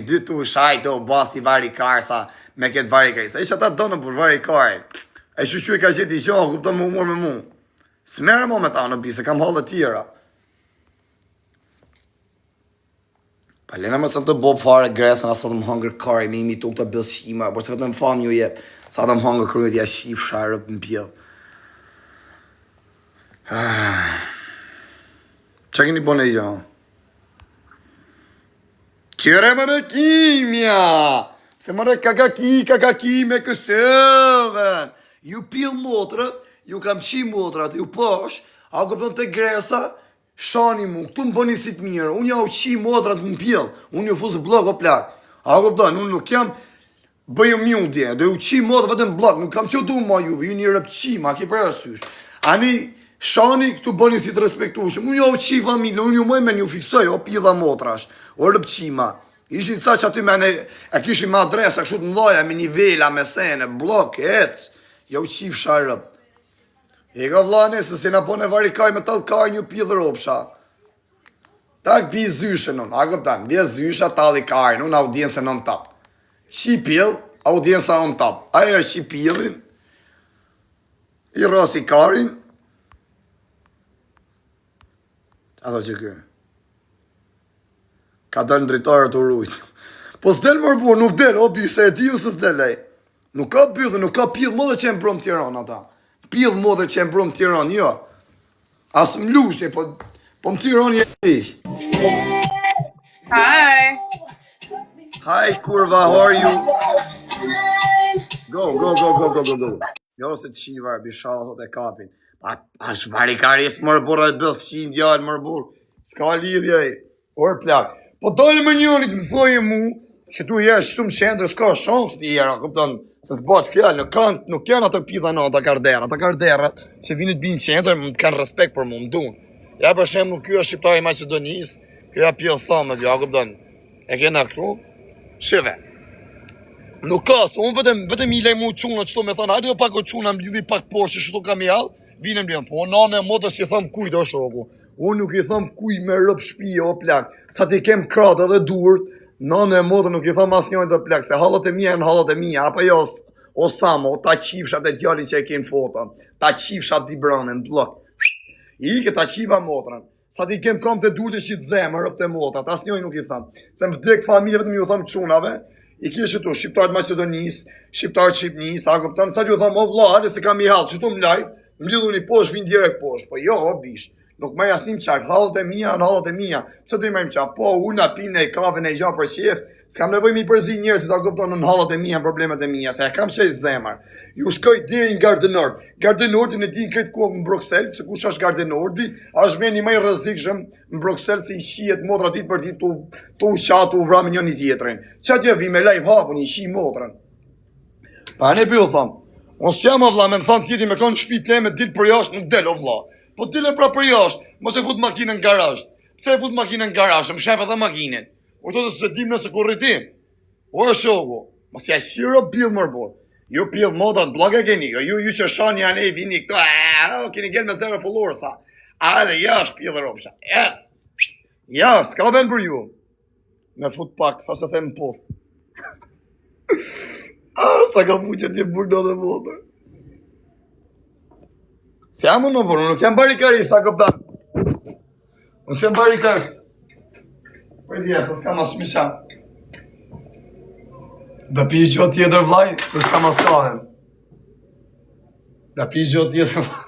dy tu shaj do basi vari karsa me këtë vari karsa. Isha ta donë për vari kari. E që e ka qëti gjohë, kupto më umor me mu. S'merë mo me ta në bisë, kam halë të tjera. Pa lena më sa të bob fare gresën, asa të më hangër kari, me imi tuk të bëllshima, por se vetëm fanë ju je, sa të më hangër kërëjt ja shif, sharëp në pjellë. Që keni bone i gjohë? Qire më në kimja! Se më në kakaki me kësëven. Ju pil motrët, ju kam qi motrat, ju posh, a këpën të gresa, shani mu, këtu më bëni si të mirë, unë ja u qi motrat më pil, unë ju fuzë blok o plak. A këpën, unë nuk jam bëjë mjundje, do ju qi motrat vetëm blok, nuk kam që du ma juve, ju një rëpqima, ki për asysh. Ani, shani këtu bëni si të respektushëm, unë ja u qi familë, unë ju mëj me një fiksoj, o pila motrash, o rëpqima. Ishtë ca që aty me e kishim me adresa, kështu të mdoja, me nivela, me sene, blok, ec, ja u qif sharëp. E ka vlane, se si na po në varikaj me talkaj një pjithë ropsha. Tak bi zyshën unë, a këptan, bje zysha tali kajnë, unë audiencë në në tap. Qi pjell, audienca në tap. Ajo qi pjellin, i rasi karin. Ato që kërë. Ka dalë në dritarë të rrujtë. Po s'del më rëbur, nuk del, o bise e ti u së s'delej. Nuk ka pjellë, nuk ka pjellë më dhe që e mbrom Tiran ata. Pjellë më dhe që e mbrom Tiran, jo. Asë më lushtë, po më Tiran jetë ish. Hi. Hi, kurva, how are you? Go. Jo se të shivar, bishalë thot e kapin. Ash varikari së më rëbur e bëllë, shim djallë më rëbur. Ska lidhja e, orë plak. Po dalë më njërit më thojë mu, që tu jesh shtu më qendrë, s'ka shansë të jera, këpëton, se s'bat fjallë, nuk janë atë pidha në ata karderat, që vinit binë qendrë, më të kanë respekt për mu, më dunë. Ja për shemë, kjo është shqiptari Macedonisë, kjo ja pjellë sa me kjo, këpëton, e kena këtu, shive. Nuk ka, se unë vetëm i lej mu qunë, qëto me thonë, hajde jo pak o qunë, më lidhi pak poshë, që shtu kam i halë, vine më lidhën, po nane e modës i thëmë kujt o shoku. Unë nuk i thëmë kuj me rëp shpije o plak, sa ti kem kratë edhe durët, nane e modë nuk i thëmë as njojnë të plak, se halët e mija e në halët e mija, apo jo o samo, ta qifshat e djali që e kenë foton, ta qifshat t'i branën, blok. I ke ta qiva motrën, sa ti kem kam të durët e qitë zemë, rëp të motrat, as njojnë nuk i thëmë, se më vdek familje vetëm ju thëmë qunave, i kishë tu, shqiptarët Macedonisë, shqiptarët Shqipnisë, a këpëtanë, sa ju thëmë, o vlare, se kam i halë, që tu më lajë, më lidhu një posh, vinë direkt posh, po jo, o bish. Nuk më jasnim qak, halët e mija, në halët e mija. Pse të imajmë qak? Po, unë apinë e kafe në i gja për qef, s'kam nevoj mi përzi njërë si ta kuptonë në halët e mija, problemet e mija, se e kam qej zemar. Ju shkoj diri në Gardë Nord. Gardë Nordi në din këtë kohë në Bruxelles, se kush është Gardë Nordi, është me një maj rëzikshëm në Bruxelles, se i shijet motra dit për dit të ushat, të uvra me një një tjetërin. Qa t'jo vi me live hapun, i shi motrën. Pa ne për ju thamë, unë s'jam o vla, me më thamë tjeti me konë shpit le me dit për jashtë, nuk del o vla. Po dile pra për jashtë, mos e fut makinën në garasht. Pse e fut makinën në garasht, më shep edhe makinën. O të se dim nëse kur rritim. O e shoku, mos ja shiro pil mërbor. Ju pil modat blog e keni, ju që shani janë e vini këto, keni gel me zero followers-a. A edhe jash pil e ropsha, ec. Ja, s'ka ben për ju. Me fut pak, sa se them puth. Sa ka fu që ti burdo dhe votër. Se jam unë për, unë nuk jam barikarist, a këpta. Unë se jam barikarist. Për dje, se s'kam as shmisha. Dhe pi gjo tjetër vlaj, se s'kam as karen. Dhe pi gjo tjetër vlaj.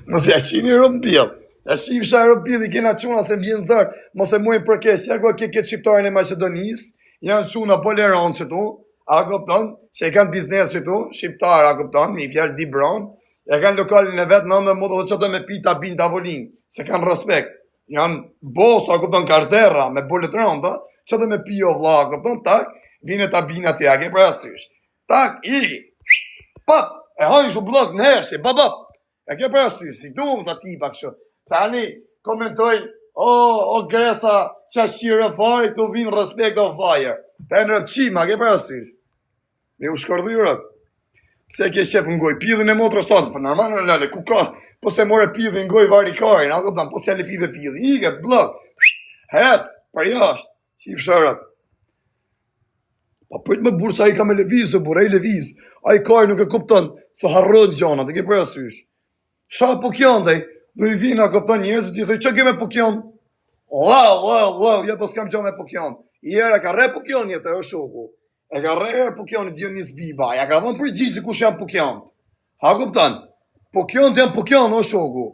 Mos ja qini rëmpil. Ja qini shaj rëmpil, i kena quna se m'bjen zërë. Mos e mujnë përkesh, ja ku ke këtë shqiptarin e Macedonisë, janë quna poleron që tu, a këpton, që i kanë biznes që tu, shqiptar, a këpton, një fjallë di bronë, e kanë lokalin e vetë, në në modë dhe që të me pita bin tavolin, se kanë respekt. Janë boso, a këpton, kardera, me bolet rënda, që të me pio vla, a këpton, tak, vine ta bina të jake për asysh. Tak, i, pap, e hajnë shu blok në heshti, babap, e ke për asysh, si du më të tipa kështu. Sa ani, komentojnë, o gresa, që qire fari, të vinë respekt o fire. Ta e në rëpqima, ke për asysh. Me u shkardhyrët. Pse ke qef në goj, pidhin e motrës tatë, për nërmanë në lale, ku ka, po se more pidhin në goj varikarin, a këpëtan, po se ale pidhe pidhin, ike, blok, Het, për jashtë, qif shërët. Pa pëjtë me burë sa i ka me levizë, burë, i levizë. A i kaj nuk e kupton, se harron gjana, të ke për asysh. Sha po kjanë, dhe i vina kupton njëzët, i thëj, që ke me po kjanë? Lau, ja po s'kam gjo me po kjanë. I era ka re po kjanë jetë, e shoku. E ka re po kjanë i Dionis Biba, ja ka dhënë përgjigje kush janë po kjanë. Ha kupton? Po kjanë janë po kjanë, o shoku.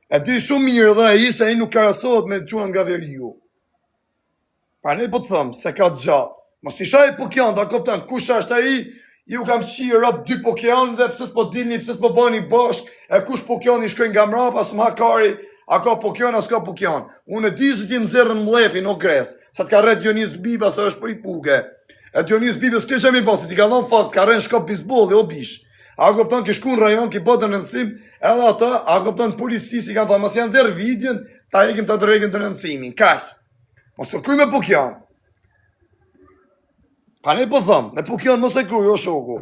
E di shumë mirë dhe i se i nuk karasohet me quna nga veriu. Pa ne po të thëmë, se ka gjatë. Mos i shaj po kjanë, da kupton, kush është ai, ju kam qi rëp 2 po kjanë dhe pse s'po dilni, pse s'po bëni bashk, e kush po kjanë i shkojnë nga mrapa, s'ma kari, a ka po kjanë, a s'ka po kjanë. Unë e di se ti më zerën mlefin, o gres, sa t'ka rret Dionis Biba, se është për i puke. E Dionis Biba s'ke që mi basi, ti ka dhënë fakt, ka rren shkop bizbolli, o bish. A kupton ki shku në rajon, ki botën rëndësim, edhe ata, a kupton polici si kanë thënë, mos janë zerë vidjen, ta ikim të drejkin të rëndësimin, kash. Mos të kryj me po kjanë. Pa ne po thëmë, me po kjanë mos e kryj, o shoku.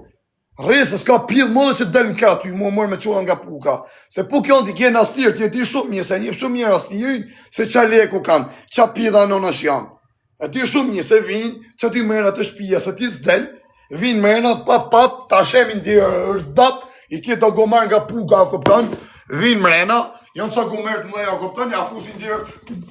Rese, s'ka pidh më dhe që del në katë, ju më mërë me qona nga puka. Se po kjanë ti kjenë astirë, ti e ti shumë mirë, se një shumë mirë astirin, se qa leku kanë, qa pidha në nash janë. E ti shumë mirë, se vinë, që ty mërë të shpija, se ti s'del, vinë mërëna, pap, ta shemin di rdat, i kje të gomar nga puka, a kupton, vinë mërëna, janë ca gomert më dhe, a kupton, ja fusin di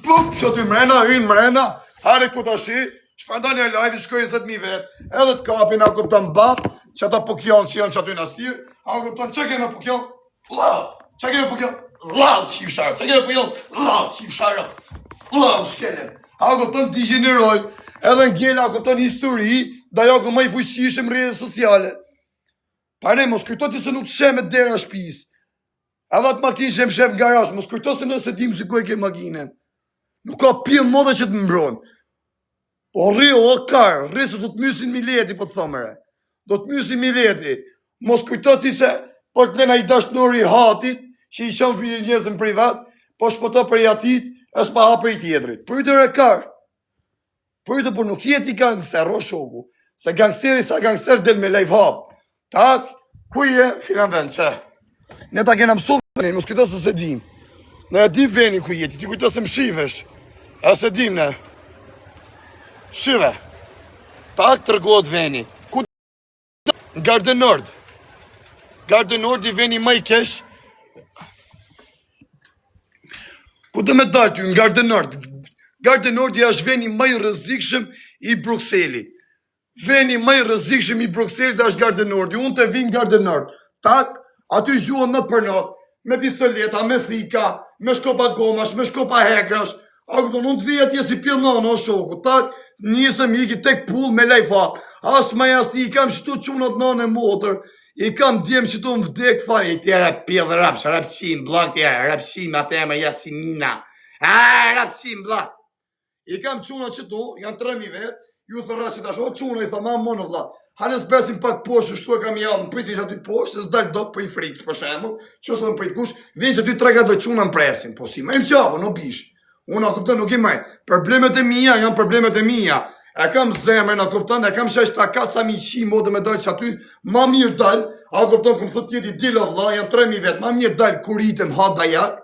pup, që ty mërëna, vinë mërëna, hare ku ta shi, shpandani e live, shkoj 20.000 vetë, edhe të kapin, a kupton, bap, që ata po kjanë që janë që aty në astirë, a kupton, që keme po kjanë, lau, që keme po kjanë, lau, qif sharë, që keme po kjanë, lau, qif sharë, lau, shkene, a kupton, degeneroj, edhe ngella, a kupton, histori, da jo ku më i fuqishëm rrjetet sociale. Pa ne, mos kujto ti se nuk shem e dera shpis. Edhe atë makinë shem shef garash, mos kujto se nëse dim si ku e ke makinën. Nuk ka pillë modhe që të mbron. O rri, o kar, rri se do të mysin mileti, po të thomere. Do të mysin mileti. Mos kujto ti se, po të lena i dashnori hatit, që i qënë filin njëzën privat, po shpoto për i atit, është pa ha për i tjetrit. Për i të rekar. Për i të për nuk jeti gangster, o shoku. Se gangsteri sa gangster del me live hap. Tak, ku je? Filan vend, që? Ne ta kena mësu venin, mos kujto se dim. Ne e dim venin ku jeti, ti kujto se më shivesh. E se dim ne. Shive. Tak, të rgohet veni. Ku në Gardë Nord. Gardë Nord i veni ma i kesh. Ku do me dalë ty, në Gardë Nord. Gardë Nord i është veni ma i rëzikshëm i Brukselit. Veni më i rrezikshëm i Brukselit është Gardë Nordi. Unë të vinë Gardë Nord. Tak, aty gjuhën në për not, me pistoleta, me thika, me shkopa gomash, me shkopa hekrash. A këpën, unë të vijë atje si pjellon, o shoku. Tak, njësëm i ki tek pull me lejfa. Asë ma jasni, i kam qëtu qunat në në motër. I kam djemë qëtu më vdek fa. I tjera pjellë rapsh, rapqim, blak tjera, rapqim, atë e më jasinina. Rapqim, blak. I kam qunat qëtu, janë 3.000 vetë. Ju thë rrasit ashtë, o quna, i thë ma mënë vla. Hanes besim pak poshë, shtu e kam javë, në prisin që aty poshë, se s'dalë do për i frikës, për shemë, që thë në për i kush, vinë që aty 3-4 quna në presin, po si, ma im qavë, në bish. Unë a kuptën, nuk i majtë. Problemet e mija, janë problemet e mija. E kam zemër, a kuptën, e kam shesh ta kaca mi qimo dhe me dalë që aty, ma mirë dalë, a kuptën, këmë thët tjeti dilo vla, janë 3.000 vetë, ma mirë dalë kuritem ha dajak.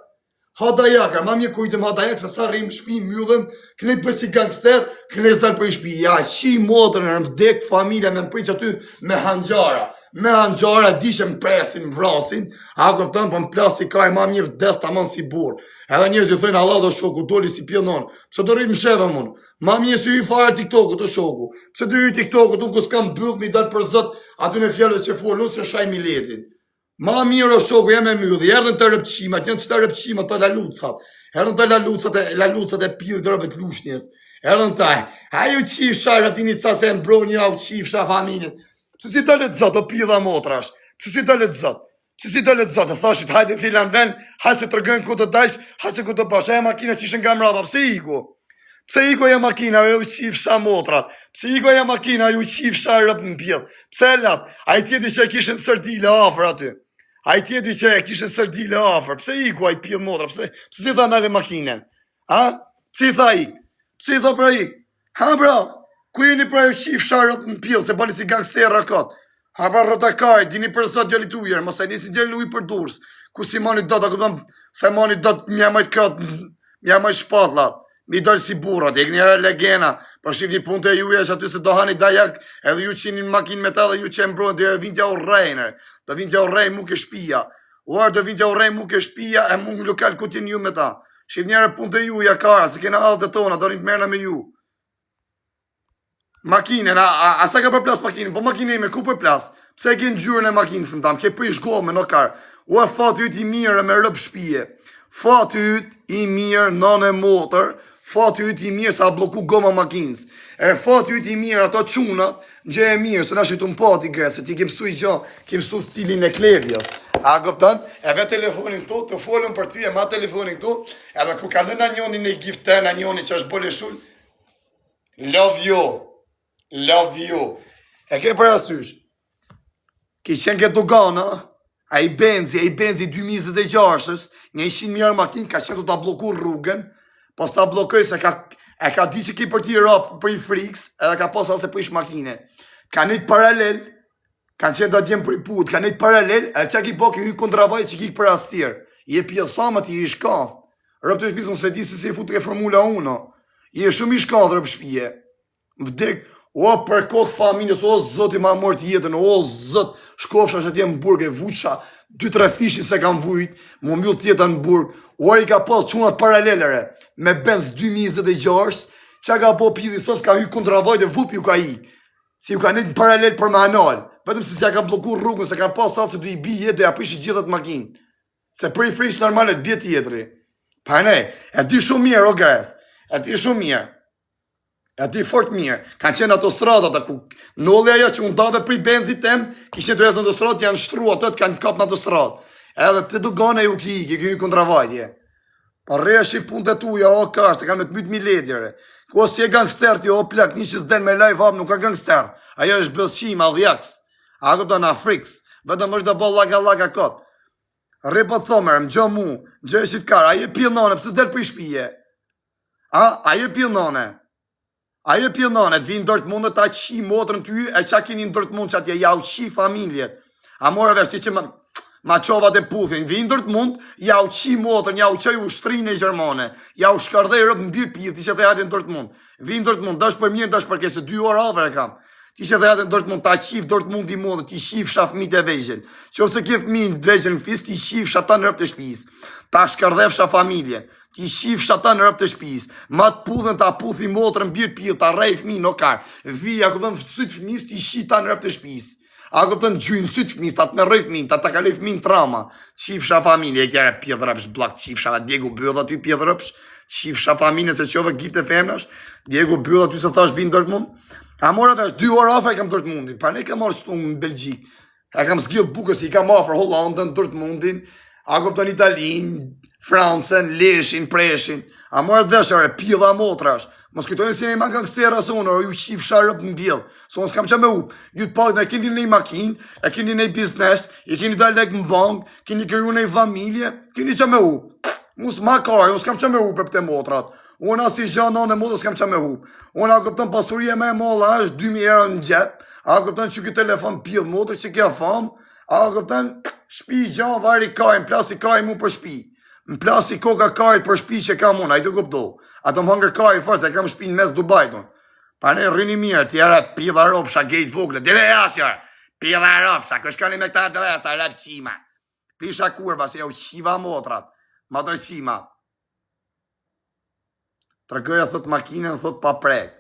Ha dajakar, ma mirë kujtëm ha dajak, se sa rrimë shpi, mjudhem, këne pësi gangster, këne s'dalë për i shpi. Ja, qi motër në vdek familja me më priq aty me hangjara. Me hangjara, dishem presin, vrasin, a këpëtën për më plasi kaj, ma mirë vdes të amon si burë. Edhe njërës ju thëjnë Allah dhe shoku, doli si pjellonë. Pse do rritë më sheve mund? Ma mirë si ju i fare TikTokut të shoku. Pse do ju TikTokut, unë kus kam bëllë, mi dalë për zët, aty në fjallët që folë, unë se shaj miletin. Ma mirë o shoku, jem e mjudhi, erdhen të rëpqimat, janë që të rëpqimat të lalucat. Erdhen të lalucat e pjidhë të rëbet lushnjes. Erdhen të a ju qif shaj, rëptini ca se mbroni, a u qif shaj familjen. Pse si të letë zot, o pjidha motrash? Pse si të letë zot? Pse si të letë zot? E thashit, hajde filan ven, hajde se të rëgën ku të dajsh, hajde se ku të bash. E makina që ishën nga mrapa, pse iku? Pse iko e makina, ju qif shaj motrat? Pse iko e makina, ju qif shaj rëp në pjidh? Pse lat? A i tjeti që e kishën sërdile afer aty? A i tjeti që e kishën sërdile afer, pse i ku a i pjellë motra, pse si tha nale makinen? Ha? Pse i tha i? Pse i tha pra i? Ha bra, ku jeni pra ju qif sharët në pjellë, se bali si gangster rakat? Ha pra rotakaj, dini për sot djali tujer, mos e nisi djali uj për durës, ku si mani dot, a këpëm, se mani dot mja majt kratë, mja majt shpatlat, mi dojnë si burrat, e kënjëra legena, për shqip një punë të juja që aty se do hani dajak, edhe ju qinin makinë me ta dhe ju që mbrojnë, dhe vindja u rejnë, do vindja u rejnë mu ke shpia, uar do vindja u rejnë mu ke shpia, e mu në lokal ku t'jen ju me ta. Shqip njëre punë të juja kara, se kena altë të tona, do rinjë të merna me ju. Makinën, a s'ta ka për plas makinën, po makinën ime, ku për plas? Pse e ke në gjyrën e makinës më tam, ke prish gome në karë, ua fati yt i mirë me rëp shpije, fati yt i mirë nane motër, fati yt i mirë sa bloku goma makinës, e fati yt i mirë ato qunat, gjë e mirë, se na shqitun pati gresë, ti ke mësu i gjo, ke mësu stilin e kledhjas. A gëptan, e ve telefonin tu, të folën për ty e ma telefonin tu, edhe ku ka lëna njoni në i giften, a njoni që është bole shull, love you, e ke për asysh, ki qenë këtë dogana, a i benzi 2026-ës, një 100.000 makinë, ka qenë të ta bloku rrugën, pas ta blokoj se e ka di që ki për ti rapë për i friks, edhe ka pas alse për ish makine. Ka njët paralel, kanë qenë do t'jem për i put, ka njët paralel, edhe që ki po ki hy kontravaj që ki për astirë. I e pjesama ti i shkath. Rëp të shpisë, nëse di se si e futë ke Formula 1, i e shumë i shkath rëp shpije. Vdek, o për kokë familjes, o zot i ma mort jetën, o zot, shkofsha që t'jem në burg, e vuqa, 2-3 fishin se kam vujt, më mjull t'jetë në burg, o i ka pas qunat paralelere, me Benz 2026, që ka po pidi sot, ka hy kontravajt e vup ju ka i, si ju ka një paralel për me anal, vetëm se si ja ka bloku rrugën, se ka pas atë se du i bi jetë, dhe ja prishi gjithat makinë, se për i frish normalet, bje tjetëri, pa ne, e di shumë mirë, o gres, e di shumë mirë, e di fort mirë, kanë qenë autostradat ku nolli ajo që unë dave për i benzit tem, kishin të jesë në autostrat, janë shtru atët, kanë kap në autostrat. Edhe të dugane ju ki një kontravajtje. Pa reja shqip punë të tuja, o karë, se kanë me të mytë miledjere. Ko si e gangster ti, o plak, një që s'den me live up, nuk ka gangster. Ajo është bëllëqim, adhjaks. A këpë në Afriks, vetëm është të bëllë laga kotë. Re po të thomer, më gjë mu, gjë e shqipkar, aje pilnone, pëse s'del për i shpije? Aje pilnone. Aje pilnone, vinë Dortmundet ta qi motrën ty, e qa kini në Dortmund që atje, ja u qi familjet. A more vesh ti që ma qovat e puthin, vinë Dortmund, ja u qi motrën, ja u qaj ushtrinë e Gjermane, ja u shkardej rëpë në birë pithë, ti që të jatin Dortmund. Vinë Dortmund, dash për mirë, dash për kese, 2 orë alver e kam. Ti që të jatin Dortmund, ta qif Dortmund i modë, ti qif shafmit e vejgjen. Që ose kif min vejgjen në fis, ti qif shata në rëpë të shpis. Ta shkardhef familjen. Ti shif shata në rëpë të shpis, ma të pudhen ta puthi motrën birë pjë, ta rej fmi në karë, vija, ku të në sytë fmis, ti shi ta në rëpë të shpis, a ku të në gjynë sytë fmis, ta të me rej fmi, ta të kalej fmi në trama, qifsha familje, e kjere pjedhrëpsh, blak qifsha, Diego Bydha ty pjedhrëpsh, qifsha familje se qove gifte femnash, Diego Bydha ty se thash vinë Dortmund, a mora vesh, 2 orë afer kam Dortmundin, pa ne kam marrë shtu në Belgjik, e kam zgjith bukës, i kam afer Hollandën, Dortmundin, a ku të në Italin, Francën, Leshin, Preshin, a mërë dheshare, pila motrash, mos kujtoni si e ma gangstera së unë, ju qif sharëp në bjellë, së unë s'kam që me up, ju të pak në e keni një makin, e keni një biznes, e keni dalek në bank, keni kërru një familje, keni që me up, mus ma kare, unë s'kam që me up e pëte motrat, unë as i gjanë në modë s'kam që me up, unë a këpëtën pasurje me molla është 2.000 euro në gjep, a këpëtën që këtë telefon pjellë motër që kja fam, a këpëtën shpi gjanë vari kajnë, plasi kajnë mu për shpi. Në plasi koka kajt për shpi që kam unë, a i të kupto. A të më hangër kajt fërse, kam shpi në mes Dubajt unë. Pa ne rrini mirë, tjera pidha ropsha, gejt vogle, dire jasër, pidha ropsha, këshkoni me këta adresa, rap qima. Pisha kurva, se jau qiva motrat, ma tërqima. Tërgëja thot makinën, thot pa prek.